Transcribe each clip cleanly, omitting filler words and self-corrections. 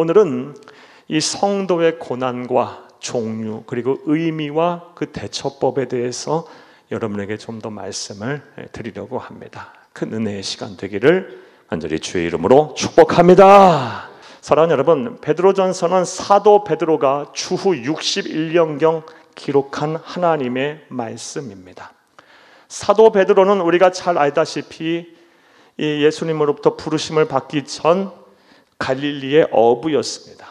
오늘은 이 성도의 고난과 종류 그리고 의미와 그 대처법에 대해서 여러분에게 좀 더 말씀을 드리려고 합니다. 큰 은혜의 시간 되기를 간절히 주의 이름으로 축복합니다. 사랑하는 여러분, 베드로전서는 사도 베드로가 주후 61년경 기록한 하나님의 말씀입니다. 사도 베드로는 우리가 잘 알다시피 예수님으로부터 부르심을 받기 전 갈릴리의 어부였습니다.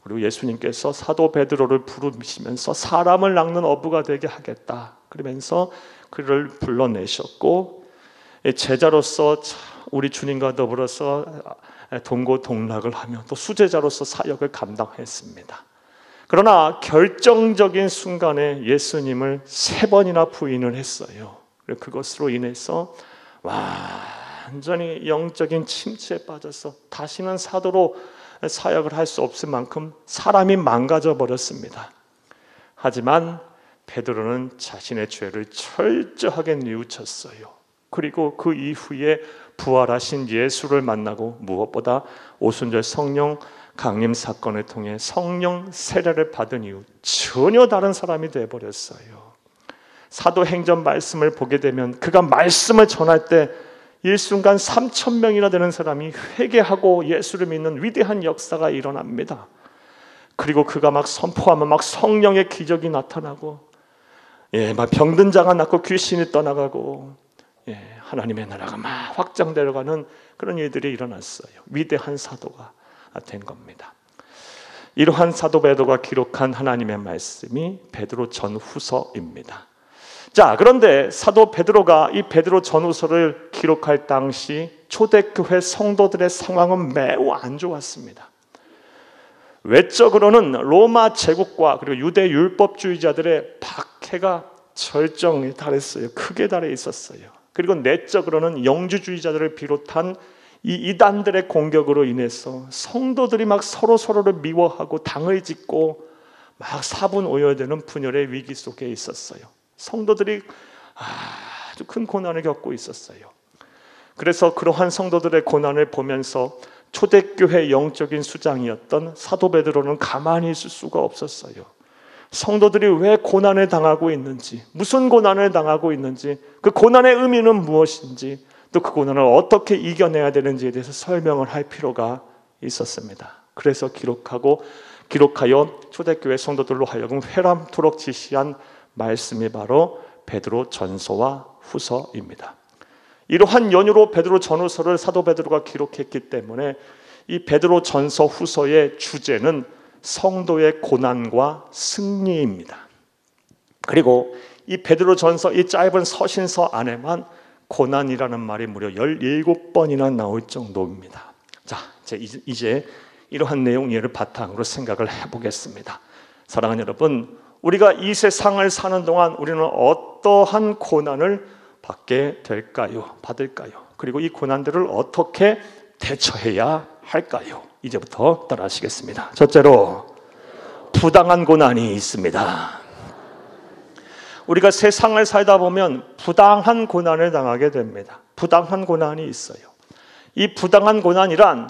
그리고 예수님께서 사도 베드로를 부르시면서 사람을 낚는 어부가 되게 하겠다 그러면서 그를 불러내셨고, 제자로서 우리 주님과 더불어서 동고동락을 하며 또 수제자로서 사역을 감당했습니다. 그러나 결정적인 순간에 예수님을 3번이나 부인을 했어요. 그것으로 인해서 완전히 영적인 침체에 빠져서 다시는 사도로 사역을 할 수 없을 만큼 사람이 망가져 버렸습니다. 하지만 베드로는 자신의 죄를 철저하게 뉘우쳤어요. 그리고 그 이후에 부활하신 예수를 만나고 무엇보다 오순절 성령 강림 사건을 통해 성령 세례를 받은 이후 전혀 다른 사람이 되어버렸어요. 사도행전 말씀을 보게 되면 그가 말씀을 전할 때 일순간 3,000명이나 되는 사람이 회개하고 예수를 믿는 위대한 역사가 일어납니다. 그리고 그가 막 선포하면 막 성령의 기적이 나타나고, 막 병든 자가 낫고 귀신이 떠나가고, 하나님의 나라가 막 확장되어가는 그런 일들이 일어났어요. 위대한 사도가 된 겁니다. 이러한 사도 베드로가 기록한 하나님의 말씀이 베드로 전후서입니다. 자, 그런데 사도 베드로가 이 베드로 전후서를 기록할 당시 초대교회 성도들의 상황은 매우 안 좋았습니다. 외적으로는 로마 제국과 그리고 유대 율법주의자들의 박해가 절정에 달했어요. 크게 달해 있었어요. 그리고 내적으로는 영주주의자들을 비롯한 이 이단들의 공격으로 인해서 성도들이 막 서로를 미워하고 당을 짓고 막 사분오열되는 분열의 위기 속에 있었어요. 성도들이 아주 큰 고난을 겪고 있었어요. 그래서 그러한 성도들의 고난을 보면서 초대교회 영적인 수장이었던 사도 베드로는 가만히 있을 수가 없었어요. 성도들이 왜 고난을 당하고 있는지, 무슨 고난을 당하고 있는지, 그 고난의 의미는 무엇인지, 또 그 고난을 어떻게 이겨내야 되는지에 대해서 설명을 할 필요가 있었습니다. 그래서 기록하여 초대교회 성도들로 하여금 회람토록 지시한 말씀이 바로 베드로 전서와 후서입니다. 이러한 연유로 베드로 전후서를 사도 베드로가 기록했기 때문에 이 베드로 전서 후서의 주제는 성도의 고난과 승리입니다. 그리고 이 베드로 전서, 이 짧은 서신서 안에만 고난이라는 말이 무려 17번이나 나올 정도입니다. 자, 이제 이러한 내용 예를 바탕으로 생각을 해보겠습니다. 사랑하는 여러분, 우리가 이 세상을 사는 동안 우리는 어떠한 고난을 받게 될까요? 받을까요? 그리고 이 고난들을 어떻게 대처해야 할까요? 이제부터 따라하시겠습니다. 첫째로, 부당한 고난이 있습니다. 우리가 세상을 살다 보면 부당한 고난을 당하게 됩니다. 부당한 고난이 있어요. 이 부당한 고난이란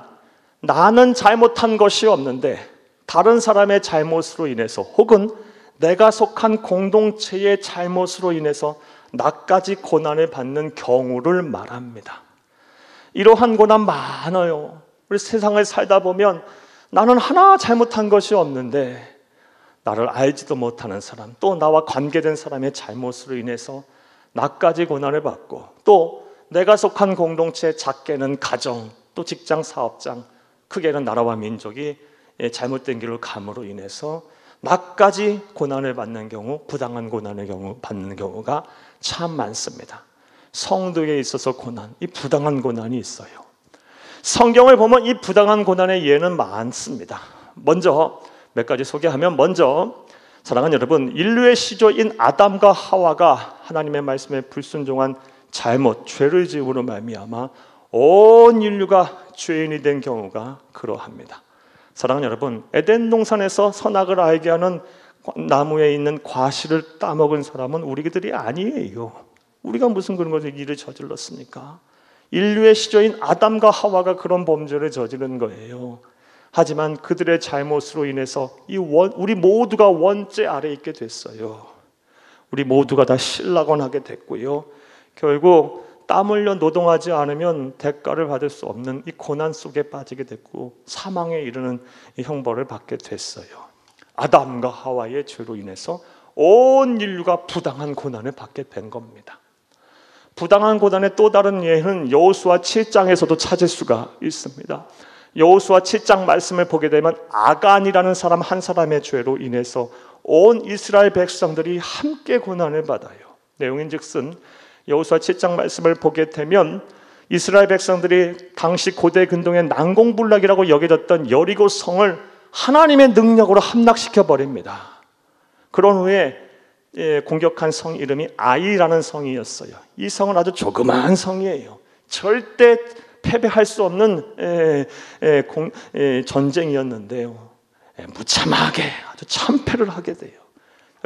나는 잘못한 것이 없는데 다른 사람의 잘못으로 인해서 혹은 내가 속한 공동체의 잘못으로 인해서 나까지 고난을 받는 경우를 말합니다. 이러한 고난 많아요. 우리 세상을 살다 보면 나는 하나 잘못한 것이 없는데 나를 알지도 못하는 사람, 또 나와 관계된 사람의 잘못으로 인해서 나까지 고난을 받고, 또 내가 속한 공동체, 작게는 가정, 또 직장, 사업장, 크게는 나라와 민족이 잘못된 길을 감으로 인해서 나까지 고난을 받는 경우, 부당한 고난을 받는 경우가 참 많습니다. 성도에 있어서 고난, 이 부당한 고난이 있어요. 성경을 보면 이 부당한 고난의 예는 많습니다. 먼저 몇 가지 소개하면, 먼저 사랑하는 여러분, 인류의 시조인 아담과 하와가 하나님의 말씀에 불순종한 잘못, 죄를 지음으로 말미암아 온 인류가 죄인이 된 경우가 그러합니다. 사랑하는 여러분, 에덴 동산에서 선악을 알게 하는 나무에 있는 과실을 따먹은 사람은 우리들이 아니에요. 우리가 무슨 그런 것을 일을 저질렀습니까? 인류의 시조인 아담과 하와가 그런 범죄를 저지른 거예요. 하지만 그들의 잘못으로 인해서 우리 모두가 원죄 아래 있게 됐어요. 우리 모두가 다 실락원하게 됐고요. 결국 땀 흘려 노동하지 않으면 대가를 받을 수 없는 이 고난 속에 빠지게 됐고 사망에 이르는 이 형벌을 받게 됐어요. 아담과 하와의 죄로 인해서 온 인류가 부당한 고난을 받게 된 겁니다. 부당한 고난의 또 다른 예는 여호수아 7장에서도 찾을 수가 있습니다. 여호수아 7장 말씀을 보게 되면 아간이라는 사람 한 사람의 죄로 인해서 온 이스라엘 백성들이 함께 고난을 받아요. 내용인즉슨 여호수아 7장 말씀을 보게 되면 이스라엘 백성들이 당시 고대 근동의 난공불락이라고 여겨졌던 여리고 성을 하나님의 능력으로 함락시켜 버립니다. 그런 후에 공격한 성 이름이 아이라는 성이었어요. 이 성은 아주 조그마한 성이에요. 절대 패배할 수 없는 전쟁이었는데요. 무참하게 아주 참패를 하게 돼요.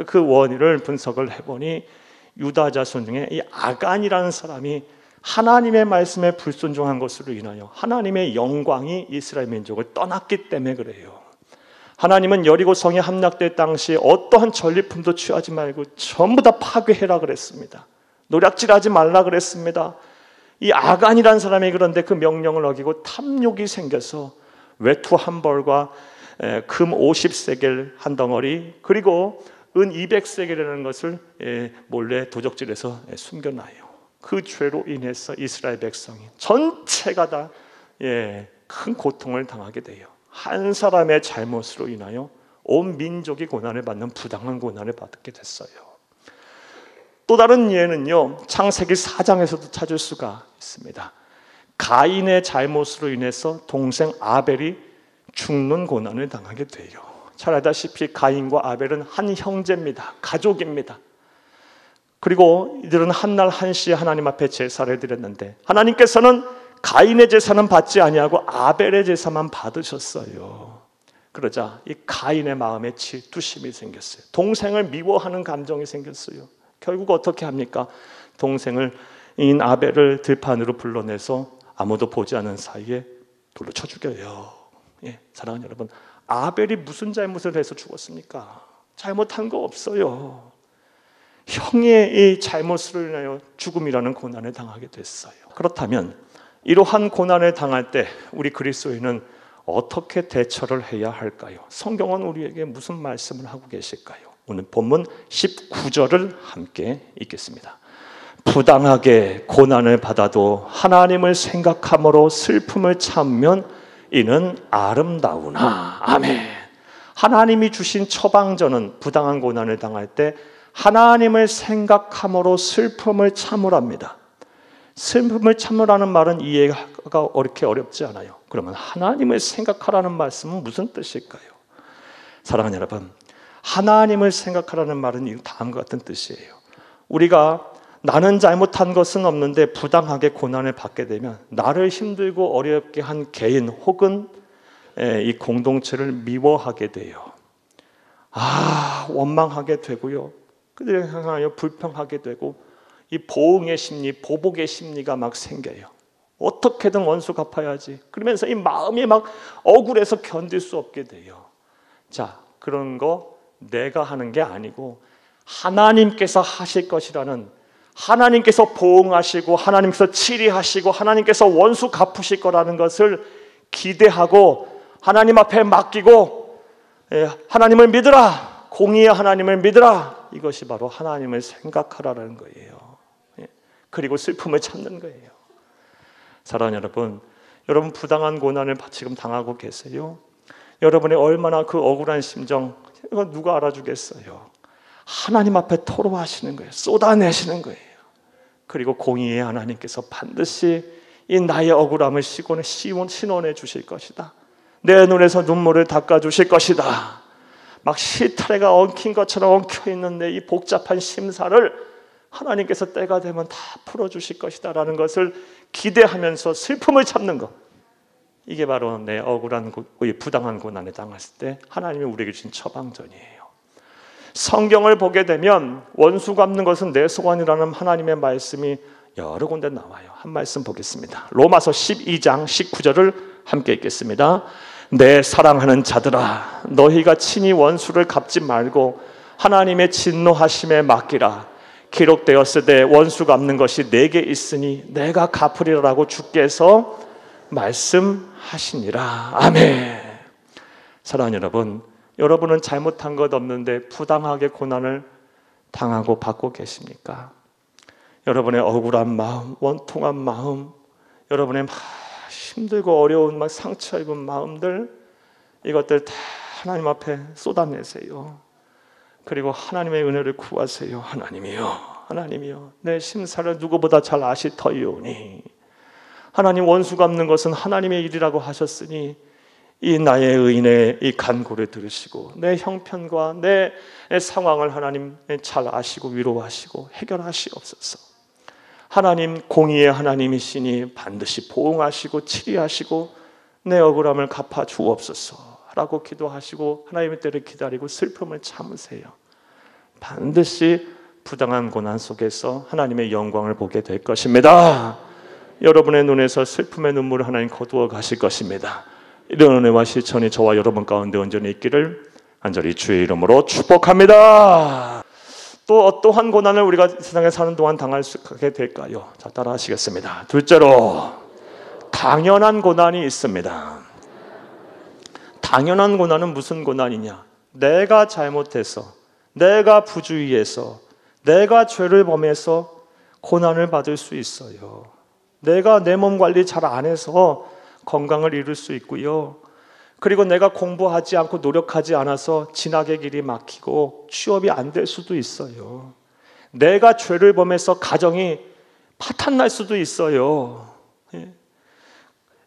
그 원인을 분석을 해보니 유다 자손 중에 이 아간이라는 사람이 하나님의 말씀에 불순종한 것으로 인하여 하나님의 영광이 이스라엘 민족을 떠났기 때문에 그래요. 하나님은 여리고 성이 함락될 당시 어떠한 전리품도 취하지 말고 전부 다 파괴해라 그랬습니다. 노략질하지 말라 그랬습니다. 이 아간이라는 사람이 그런데 그 명령을 어기고 탐욕이 생겨서 외투 한 벌과 금 50세겔 한 덩어리 그리고 은 200세겔이라는 것을 몰래 도적질해서 숨겨놔요. 그 죄로 인해서 이스라엘 백성이 전체가 다 큰 고통을 당하게 돼요. 한 사람의 잘못으로 인하여 온 민족이 고난을 받는 부당한 고난을 받게 됐어요. 또 다른 예는요, 창세기 4장에서도 찾을 수가 있습니다. 가인의 잘못으로 인해서 동생 아벨이 죽는 고난을 당하게 돼요. 잘 알다시피 가인과 아벨은 한 형제입니다. 가족입니다. 그리고 이들은 한날 한시에 하나님 앞에 제사를 드렸는데 하나님께서는 가인의 제사는 받지 아니하고 아벨의 제사만 받으셨어요. 그러자 이 가인의 마음에 질투심이 생겼어요. 동생을 미워하는 감정이 생겼어요. 결국 어떻게 합니까? 동생을 인 아벨을 들판으로 불러내서 아무도 보지 않은 사이에 돌로 쳐 죽여요. 사랑하는 여러분, 아벨이 무슨 잘못을 해서 죽었습니까? 잘못한 거 없어요. 형의 이 잘못으로 인하여 죽음이라는 고난을 당하게 됐어요. 그렇다면 이러한 고난을 당할 때 우리 그리스도인은 어떻게 대처를 해야 할까요? 성경은 우리에게 무슨 말씀을 하고 계실까요? 오늘 본문 19절을 함께 읽겠습니다. 부당하게 고난을 받아도 하나님을 생각함으로 슬픔을 참으면 이는 아름다우나. 아멘. 하나님이 주신 처방전은 부당한 고난을 당할 때 하나님을 생각함으로 슬픔을 참으랍니다. 슬픔을 참으라는 말은 이해가 그렇게 어렵지 않아요. 그러면 하나님을 생각하라는 말씀은 무슨 뜻일까요? 사랑하는 여러분, 하나님을 생각하라는 말은 다음과 같은 뜻이에요. 우리가 나는 잘못한 것은 없는데 부당하게 고난을 받게 되면 나를 힘들고 어렵게 한 개인 혹은 이 공동체를 미워하게 돼요. 원망하게 되고요. 그들을 향하여 불평하게 되고 이 보응의 심리, 보복의 심리가 막 생겨요. 어떻게든 원수 갚아야지. 그러면서 이 마음이 막 억울해서 견딜 수 없게 돼요. 자, 그런 거 내가 하는 게 아니고 하나님께서 하실 것이라는, 하나님께서 보응하시고 하나님께서 치리하시고 하나님께서 원수 갚으실 거라는 것을 기대하고 하나님 앞에 맡기고 하나님을 믿으라, 공의의 하나님을 믿으라, 이것이 바로 하나님을 생각하라는 거예요. 그리고 슬픔을 참는 거예요. 사랑하는 여러분, 여러분 부당한 고난을 지금 당하고 계세요? 여러분의 얼마나 그 억울한 심정, 이거 누가 알아주겠어요? 하나님 앞에 토로하시는 거예요. 쏟아내시는 거예요. 그리고 공의의 하나님께서 반드시 이 나의 억울함을 신원해 주실 것이다. 내 눈에서 눈물을 닦아 주실 것이다. 막 실타래가 엉킨 것처럼 엉켜 있는데 이 복잡한 심사를 하나님께서 때가 되면 다 풀어주실 것이다 라는 것을 기대하면서 슬픔을 참는 것, 이게 바로 내 억울한 부당한 고난에 당했을 때 하나님이 우리에게 주신 처방전이에요. 성경을 보게 되면 원수 갚는 것은 내 소관이라는 하나님의 말씀이 여러 군데 나와요. 한 말씀 보겠습니다. 로마서 12장 19절을 함께 읽겠습니다. 내 사랑하는 자들아, 너희가 친히 원수를 갚지 말고 하나님의 진노하심에 맡기라. 기록되었으되 원수 갚는 것이 내게 있으니 내가 갚으리라고 주께서 말씀하시니라. 아멘. 사랑하는 여러분, 여러분은 잘못한 것 없는데 부당하게 고난을 당하고 받고 계십니까? 여러분의 억울한 마음, 원통한 마음, 여러분의 힘들고 어려운 상처 입은 마음들, 이것들 다 하나님 앞에 쏟아내세요. 그리고 하나님의 은혜를 구하세요. 하나님이여, 내 심사를 누구보다 잘 아시터이오니 하나님, 원수 갚는 것은 하나님의 일이라고 하셨으니 이 나의 의인의 이 간구를 들으시고 내 형편과 내 상황을 하나님 잘 아시고 위로하시고 해결하시옵소서. 하나님, 공의의 하나님이시니 반드시 보응하시고 치리하시고 내 억울함을 갚아 주옵소서 라고 기도하시고 하나님의 때를 기다리고 슬픔을 참으세요. 반드시 부당한 고난 속에서 하나님의 영광을 보게 될 것입니다. 여러분의 눈에서 슬픔의 눈물을 하나님 거두어 가실 것입니다. 이런 은혜와 실천이 저와 여러분 가운데 온전히 있기를 간절히 주의 이름으로 축복합니다. 또 어떠한 고난을 우리가 세상에 사는 동안 당할 수 있게 될까요? 자, 따라 하시겠습니다. 둘째로, 당연한 고난이 있습니다. 당연한 고난은 무슨 고난이냐? 내가 잘못해서, 내가 부주의해서, 내가 죄를 범해서 고난을 받을 수 있어요. 내가 내 몸 관리 잘 안 해서 건강을 잃을 수 있고요. 그리고 내가 공부하지 않고 노력하지 않아서 진학의 길이 막히고 취업이 안 될 수도 있어요. 내가 죄를 범해서 가정이 파탄날 수도 있어요.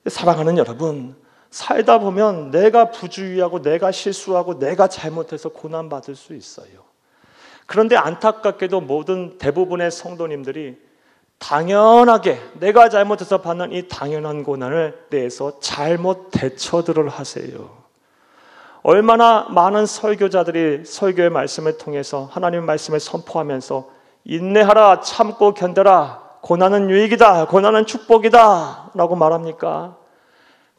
사랑하는 여러분, 살다 보면 내가 부주의하고 내가 실수하고 내가 잘못해서 고난받을 수 있어요. 그런데 안타깝게도 대부분의 성도님들이 당연하게 내가 잘못해서 받는 이 당연한 고난을 대해서 잘못 대처들을 하세요. 얼마나 많은 설교자들이 설교의 말씀을 통해서 하나님의 말씀을 선포하면서 인내하라, 참고 견뎌라, 고난은 유익이다, 고난은 축복이다 라고 말합니까?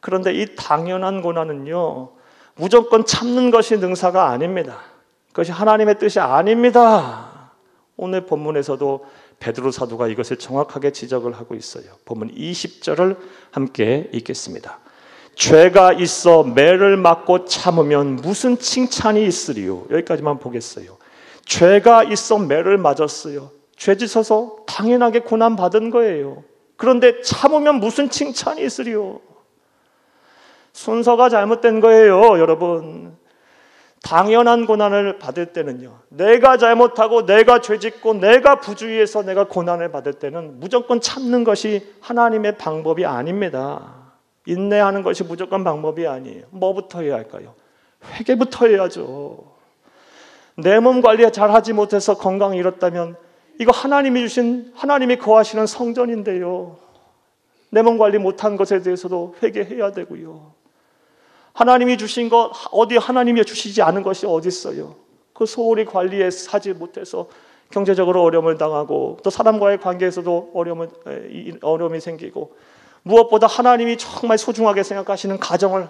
그런데 이 당연한 고난은요, 무조건 참는 것이 능사가 아닙니다. 그것이 하나님의 뜻이 아닙니다. 오늘 본문에서도 베드로 사도가 이것을 정확하게 지적을 하고 있어요. 본문 20절을 함께 읽겠습니다. 죄가 있어 매를 맞고 참으면 무슨 칭찬이 있으리요? 여기까지만 보겠어요. 죄가 있어 매를 맞았어요. 죄 짓어서 당연하게 고난 받은 거예요. 그런데 참으면 무슨 칭찬이 있으리요? 순서가 잘못된 거예요, 여러분. 당연한 고난을 받을 때는요, 내가 잘못하고 내가 죄짓고 내가 부주의해서 내가 고난을 받을 때는 무조건 참는 것이 하나님의 방법이 아닙니다. 인내하는 것이 무조건 방법이 아니에요. 뭐부터 해야 할까요? 회개부터 해야죠. 내 몸 관리 잘하지 못해서 건강 잃었다면 이거 하나님이 주신, 하나님이 거하시는 성전인데요, 내 몸 관리 못한 것에 대해서도 회개해야 되고요. 하나님이 주신 것, 어디 하나님이 주시지 않은 것이 어디 있어요? 그 소홀히 관리하지 못해서 경제적으로 어려움을 당하고 또 사람과의 관계에서도 어려움이 생기고, 무엇보다 하나님이 정말 소중하게 생각하시는 가정을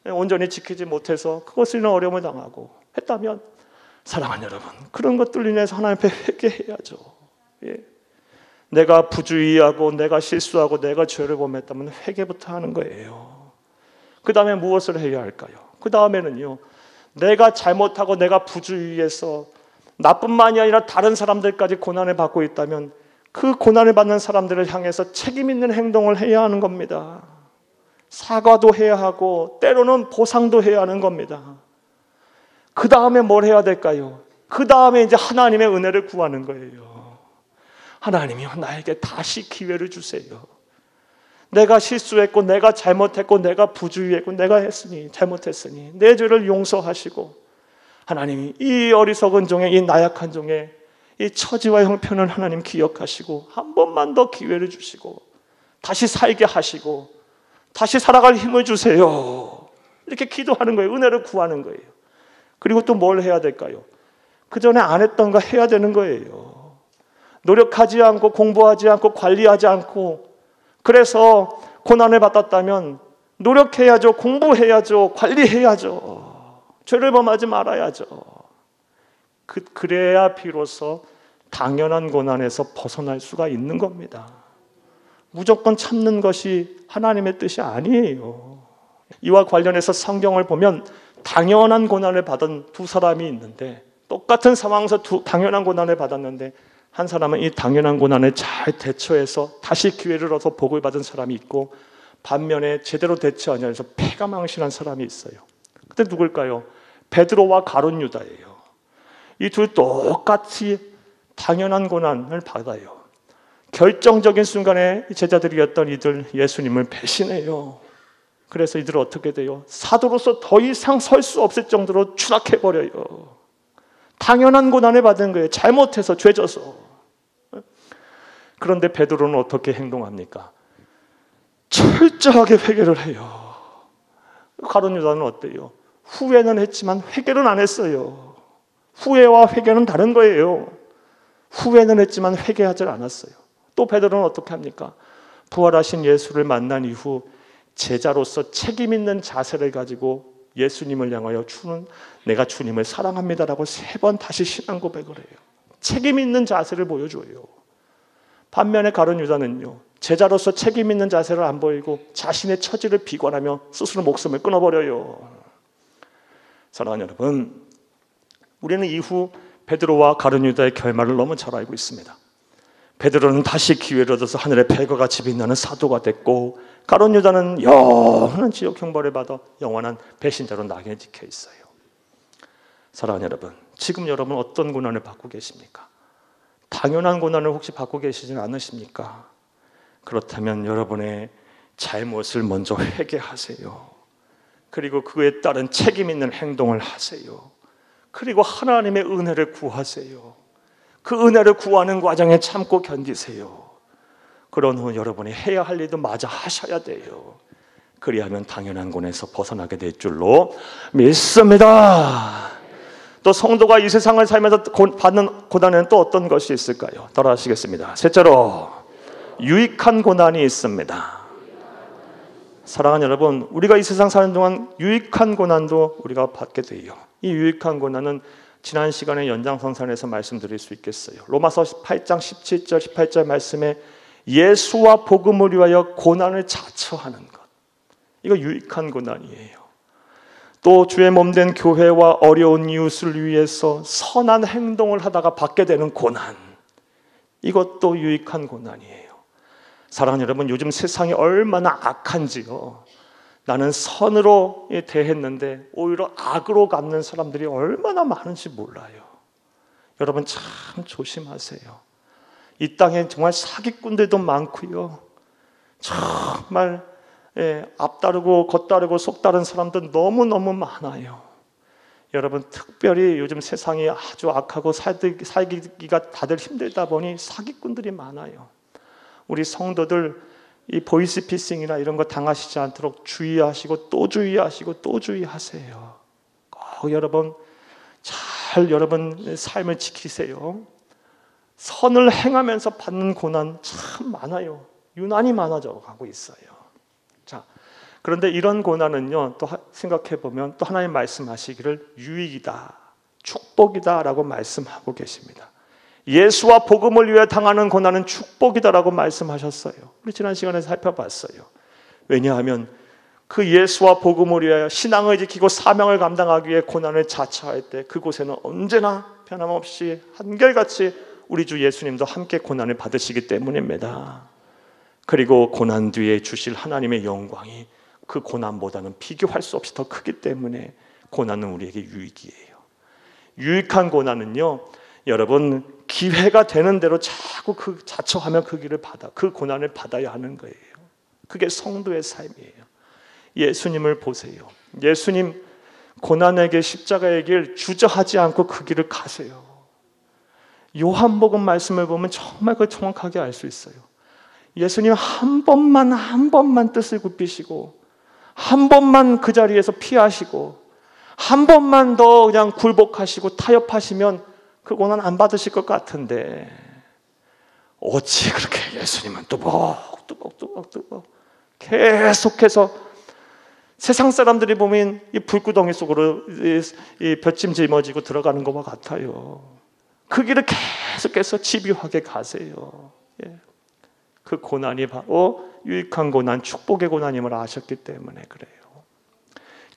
온전히 지키지 못해서 그것을 인해 어려움을 당하고 했다면, 사랑하는 여러분, 그런 것들로 인해서 하나님 앞에 회개해야죠. 예. 내가 부주의하고 내가 실수하고 내가 죄를 범했다면 회개부터 하는 거예요. 그 다음에 무엇을 해야 할까요? 그 다음에는요, 내가 잘못하고 내가 부주의해서 나뿐만이 아니라 다른 사람들까지 고난을 받고 있다면 그 고난을 받는 사람들을 향해서 책임 있는 행동을 해야 하는 겁니다. 사과도 해야 하고 때로는 보상도 해야 하는 겁니다. 그 다음에 뭘 해야 될까요? 그 다음에 이제 하나님의 은혜를 구하는 거예요. 하나님이요, 나에게 다시 기회를 주세요. 내가 실수했고 내가 잘못했고 내가 부주의했고 내가 잘못했으니 내 죄를 용서하시고, 하나님이 이 어리석은 종의, 이 나약한 종의 이 처지와 형편을 하나님 기억하시고 한 번만 더 기회를 주시고 다시 살게 하시고 다시 살아갈 힘을 주세요. 이렇게 기도하는 거예요. 은혜를 구하는 거예요. 그리고 또 뭘 해야 될까요? 그 전에 안 했던 거 해야 되는 거예요. 노력하지 않고 공부하지 않고 관리하지 않고 그래서 고난을 받았다면 노력해야죠. 공부해야죠. 관리해야죠. 죄를 범하지 말아야죠. 그래야 비로소 당연한 고난에서 벗어날 수가 있는 겁니다. 무조건 참는 것이 하나님의 뜻이 아니에요. 이와 관련해서 성경을 보면 당연한 고난을 받은 두 사람이 있는데, 똑같은 상황에서 당연한 고난을 받았는데 한 사람은 이 당연한 고난에 잘 대처해서 다시 기회를 얻어 복을 받은 사람이 있고, 반면에 제대로 대처하지 않아서 패가 망신한 사람이 있어요. 그때 누굴까요? 베드로와 가룟 유다예요. 이 둘 똑같이 당연한 고난을 받아요. 결정적인 순간에 제자들이었던 이들 예수님을 배신해요. 그래서 이들은 어떻게 돼요? 사도로서 더 이상 설 수 없을 정도로 추락해버려요. 당연한 고난을 받은 거예요. 잘못해서, 죄져서. 그런데 베드로는 어떻게 행동합니까? 철저하게 회개를 해요. 가룟 유다는 어때요? 후회는 했지만 회개는 안 했어요. 후회와 회개는 다른 거예요. 후회는 했지만 회개하지 않았어요. 또 베드로는 어떻게 합니까? 부활하신 예수를 만난 이후 제자로서 책임 있는 자세를 가지고 예수님을 향하여 내가 주님을 사랑합니다라고 3번 다시 신앙 고백을 해요. 책임 있는 자세를 보여줘요. 반면에 가룟 유다는요, 제자로서 책임 있는 자세를 안 보이고 자신의 처지를 비관하며 스스로 목숨을 끊어버려요. 사랑하는 여러분, 우리는 이후 베드로와 가룟 유다의 결말을 너무 잘 알고 있습니다. 베드로는 다시 기회를 얻어서 하늘의 별과 같이 빛나는 사도가 됐고, 가룟 유다는 영원한 지옥 형벌을 받아 영원한 배신자로 낙에 찍혀 있어요. 사랑하는 여러분, 지금 여러분 어떤 고난을 받고 계십니까? 당연한 고난을 혹시 받고 계시지는 않으십니까? 그렇다면 여러분의 잘못을 먼저 회개하세요. 그리고 그에 따른 책임 있는 행동을 하세요. 그리고 하나님의 은혜를 구하세요. 그 은혜를 구하는 과정에 참고 견디세요. 그런 후 여러분이 해야 할 일도 마저 하셔야 돼요. 그리하면 당연한 고난에서 벗어나게 될 줄로 믿습니다. 또 성도가 이 세상을 살면서 받는 고난에는 또 어떤 것이 있을까요? 따라하시겠습니다. 셋째로, 유익한 고난이 있습니다. 사랑하는 여러분, 우리가 이 세상 사는 동안 유익한 고난도 우리가 받게 돼요. 이 유익한 고난은 지난 시간에 연장선상에서 말씀드릴 수 있겠어요. 로마서 8장 17절 18절 말씀에 예수와 복음을 위하여 고난을 자처하는 것, 이거 유익한 고난이에요. 또 주의 몸된 교회와 어려운 이웃을 위해서 선한 행동을 하다가 받게 되는 고난, 이것도 유익한 고난이에요. 사랑하는 여러분, 요즘 세상이 얼마나 악한지요. 나는 선으로 대했는데 오히려 악으로 갚는 사람들이 얼마나 많은지 몰라요. 여러분 참 조심하세요. 이 땅에 정말 사기꾼들도 많고요. 정말 앞다르고 겉다르고 속다른 사람들 너무너무 많아요. 여러분 특별히 요즘 세상이 아주 악하고 살기가 다들 힘들다 보니 사기꾼들이 많아요. 우리 성도들 이 보이스피싱이나 이런 거 당하시지 않도록 주의하시고 또 주의하시고 또 주의하세요. 꼭 여러분 잘 여러분 삶을 지키세요. 선을 행하면서 받는 고난 참 많아요. 유난히 많아져 가고 있어요. 자, 그런데 이런 고난은요, 또 생각해 보면 또 하나님 말씀하시기를 유익이다, 축복이다라고 말씀하고 계십니다. 예수와 복음을 위해 당하는 고난은 축복이다라고 말씀하셨어요. 우리 지난 시간에 살펴봤어요. 왜냐하면 그 예수와 복음을 위하여 신앙을 지키고 사명을 감당하기 위해 고난을 자처할 때 그곳에는 언제나 변함없이 한결같이 우리 주 예수님도 함께 고난을 받으시기 때문입니다. 그리고 고난 뒤에 주실 하나님의 영광이 그 고난보다는 비교할 수 없이 더 크기 때문에 고난은 우리에게 유익이에요. 유익한 고난은요, 여러분 기회가 되는 대로 자꾸 그 자처하며 그 길을 그 고난을 받아야 하는 거예요. 그게 성도의 삶이에요. 예수님을 보세요. 예수님 고난의 길, 십자가의 길 주저하지 않고 그 길을 가세요. 요한복음 말씀을 보면 정말 그걸 정확하게 알 수 있어요. 예수님 한 번만 뜻을 굽히시고 한 번만 그 자리에서 피하시고 한 번만 더 그냥 굴복하시고 타협하시면 그 고난 안 받으실 것 같은데 어찌 그렇게 예수님은 뚜벅 계속해서 세상 사람들이 보면 이 불구덩이 속으로 이 볏짐 짊어지고 들어가는 것과 같아요. 그 길을 계속해서 집요하게 가세요. 그 고난이 바로 유익한 고난, 축복의 고난임을 아셨기 때문에 그래요.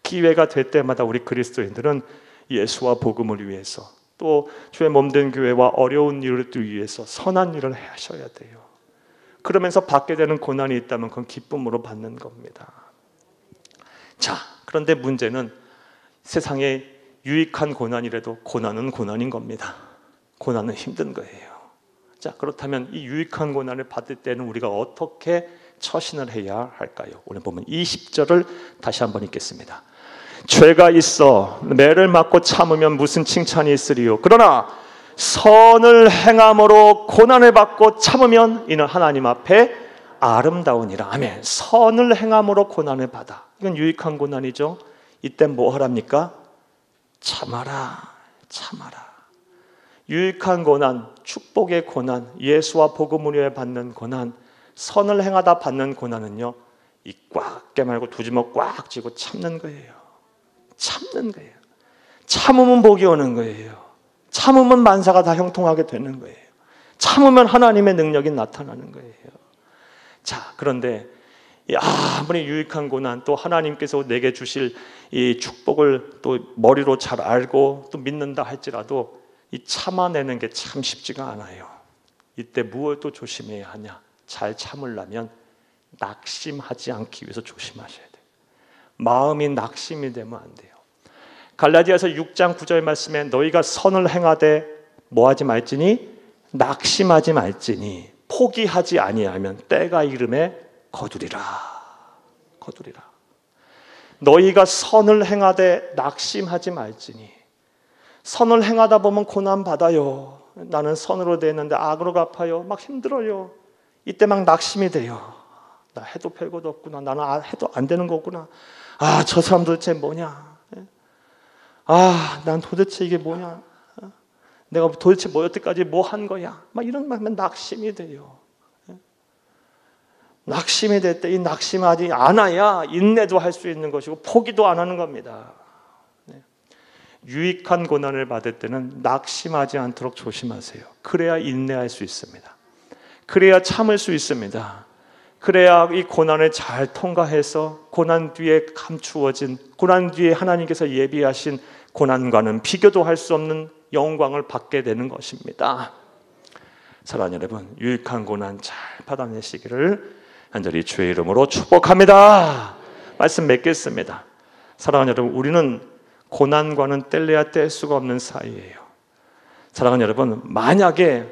기회가 될 때마다 우리 그리스도인들은 예수와 복음을 위해서, 또 주의 몸된 교회와 어려운 일을 위해서 선한 일을 하셔야 돼요. 그러면서 받게 되는 고난이 있다면 그건 기쁨으로 받는 겁니다. 자, 그런데 문제는 세상에 유익한 고난이라도 고난은 고난인 겁니다. 고난은 힘든 거예요. 자, 그렇다면 이 유익한 고난을 받을 때는 우리가 어떻게 처신을 해야 할까요? 오늘 보면 20절을 다시 한번 읽겠습니다. 죄가 있어 매를 맞고 참으면 무슨 칭찬이 있으리요. 그러나 선을 행함으로 고난을 받고 참으면 이는 하나님 앞에 아름다우니라. 아멘. 선을 행함으로 고난을 받아. 이건 유익한 고난이죠. 이때 뭐 하랍니까? 참아라. 참아라. 유익한 고난, 축복의 고난, 예수와 복음을 위해 받는 고난, 선을 행하다 받는 고난은요, 이 꽉 깨말고 두 주먹 꽉 쥐고 참는 거예요. 참는 거예요. 참으면 복이 오는 거예요. 참으면 만사가 다 형통하게 되는 거예요. 참으면 하나님의 능력이 나타나는 거예요. 자, 그런데 아무리 유익한 고난, 또 하나님께서 내게 주실 이 축복을 또 머리로 잘 알고 또 믿는다 할지라도 이 참아내는 게 참 쉽지가 않아요. 이때 무엇도 조심해야 하냐? 잘 참으려면 낙심하지 않기 위해서 조심하셔야 돼요. 마음이 낙심이 되면 안 돼요. 갈라디아서 6장 9절 말씀에 너희가 선을 행하되 뭐하지 말지니 낙심하지 말지니 포기하지 아니하면 때가 이름에 거두리라. 거두리라. 너희가 선을 행하되 낙심하지 말지니. 선을 행하다 보면 고난 받아요. 나는 선으로 되었는데 악으로 갚아요. 막 힘들어요. 이때 막 낙심이 돼요. 나 해도 별것도 없구나. 나는 해도 안 되는 거구나. 아, 저 사람 도대체 뭐냐? 아, 난 도대체 이게 뭐냐? 내가 도대체 뭐 여태까지 뭐 한 거야? 막 이런 말하면 낙심이 돼요. 낙심이 될 때 이 낙심하지 않아야 인내도 할 수 있는 것이고 포기도 안 하는 겁니다. 유익한 고난을 받을 때는 낙심하지 않도록 조심하세요. 그래야 인내할 수 있습니다. 그래야 참을 수 있습니다. 그래야 이 고난을 잘 통과해서 고난 뒤에 감추어진, 고난 뒤에 하나님께서 예비하신 고난과는 비교도 할 수 없는 영광을 받게 되는 것입니다. 사랑하는 여러분, 유익한 고난 잘 받아내시기를 간절히 주의 이름으로 축복합니다. 말씀 맺겠습니다. 사랑하는 여러분, 우리는 고난과는 뗄래야 뗄 수가 없는 사이예요. 사랑하는 여러분, 만약에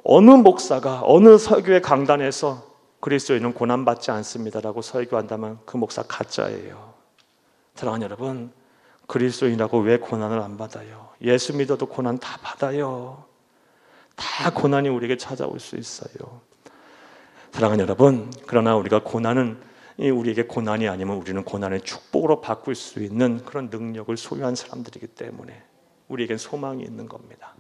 어느 목사가 어느 설교의 강단에서 그리스도인은 고난받지 않습니다라고 설교한다면 그 목사 가짜예요. 사랑하는 여러분, 그리스도인이라고 왜 고난을 안 받아요? 예수 믿어도 고난 다 받아요. 다 고난이 우리에게 찾아올 수 있어요. 사랑하는 여러분, 그러나 우리가 고난은 우리에게 고난이 아니면 우리는 고난을 축복으로 바꿀 수 있는 그런 능력을 소유한 사람들이기 때문에 우리에겐 소망이 있는 겁니다.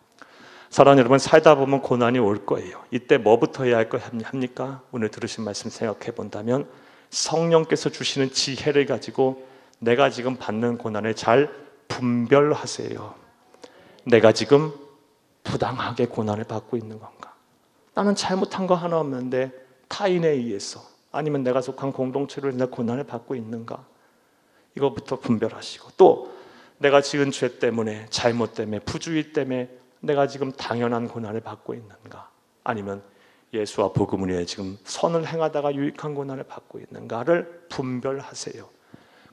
사랑하는 여러분, 살다 보면 고난이 올 거예요. 이때 뭐부터 해야 할 거 합니까? 오늘 들으신 말씀 생각해 본다면 성령께서 주시는 지혜를 가지고 내가 지금 받는 고난을 잘 분별하세요. 내가 지금 부당하게 고난을 받고 있는 건가? 나는 잘못한 거 하나 없는데 타인에 의해서 아니면 내가 속한 공동체로 인해 고난을 받고 있는가? 이것부터 분별하시고, 또 내가 지은 죄 때문에, 잘못 때문에, 부주의 때문에 내가 지금 당연한 고난을 받고 있는가? 아니면 예수와 복음을 위해 지금 선을 행하다가 유익한 고난을 받고 있는가를 분별하세요.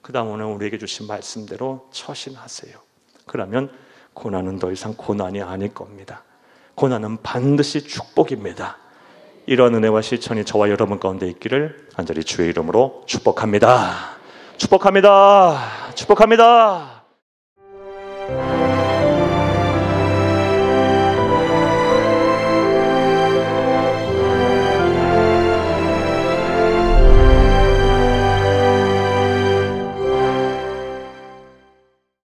그 다음 오늘 우리에게 주신 말씀대로 처신하세요. 그러면 고난은 더 이상 고난이 아닐 겁니다. 고난은 반드시 축복입니다. 이러한 은혜와 실천이 저와 여러분 가운데 있기를 간절히 주의 이름으로 축복합니다. 축복합니다. 축복합니다.